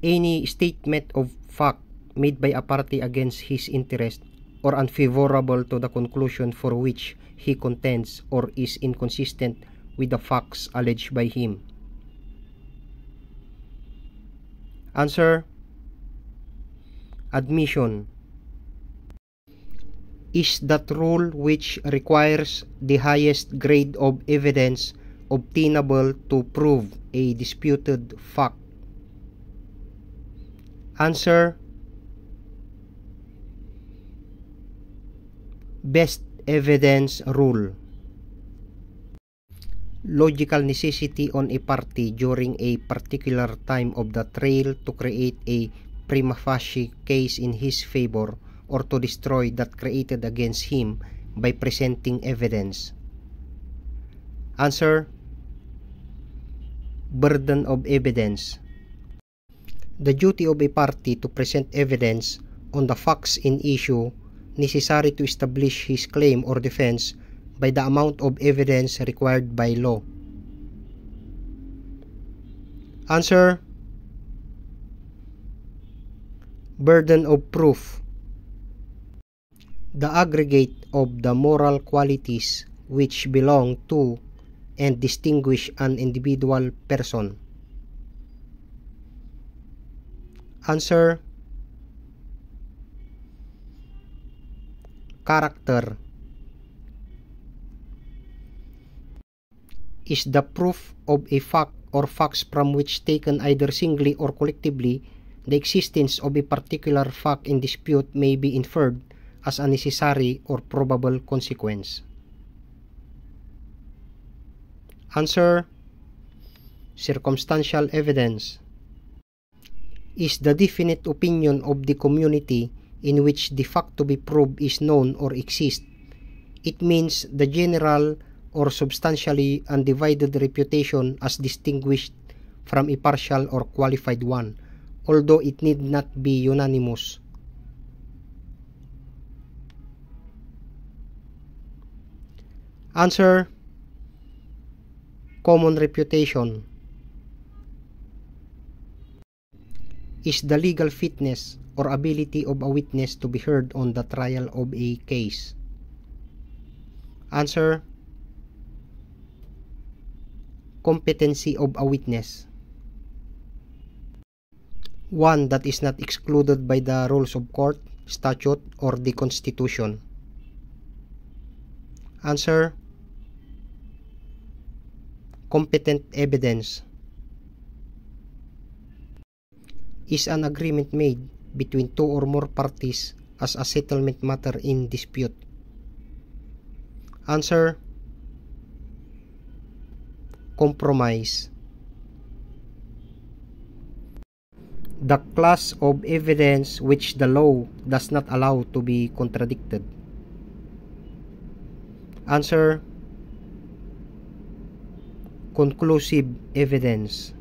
Any statement of fact made by a party against his interest or unfavorable to the conclusion for which he contends or is inconsistent with the facts alleged by him. Answer: admission is that rule which requires the highest grade of evidence obtainable to prove a disputed fact. Answer: best evidence rule. Logical necessity on a party during a particular time of the trial to create a prima facie case in his favor or to destroy that created against him by presenting evidence. Answer: burden of evidence. The duty of a party to present evidence on the facts in issue necessary to establish his claim or defense by the amount of evidence required by law. Answer: burden of proof. The aggregate of the moral qualities which belong to and distinguish an individual person. Answer: character. Is the proof of a fact or facts from which taken either singly or collectively, the existence of a particular fact in dispute may be inferred as a necessary or probable consequence. Answer: circumstantial evidence. Is the definite opinion of the community in which the fact to be proved is known or exists. It means the general or substantially undivided reputation as distinguished from a partial or qualified one, although it need not be unanimous. Answer: common reputation. Is the legal fitness or ability of a witness to be heard on the trial of a case. Answer: competency of a witness. One that is not excluded by the rules of court, statute, or the Constitution. Answer: competent evidence. Is an agreement made between two or more parties as a settlement matter in dispute. Answer: compromise. The class of evidence which the law does not allow to be contradicted. Answer: conclusive evidence.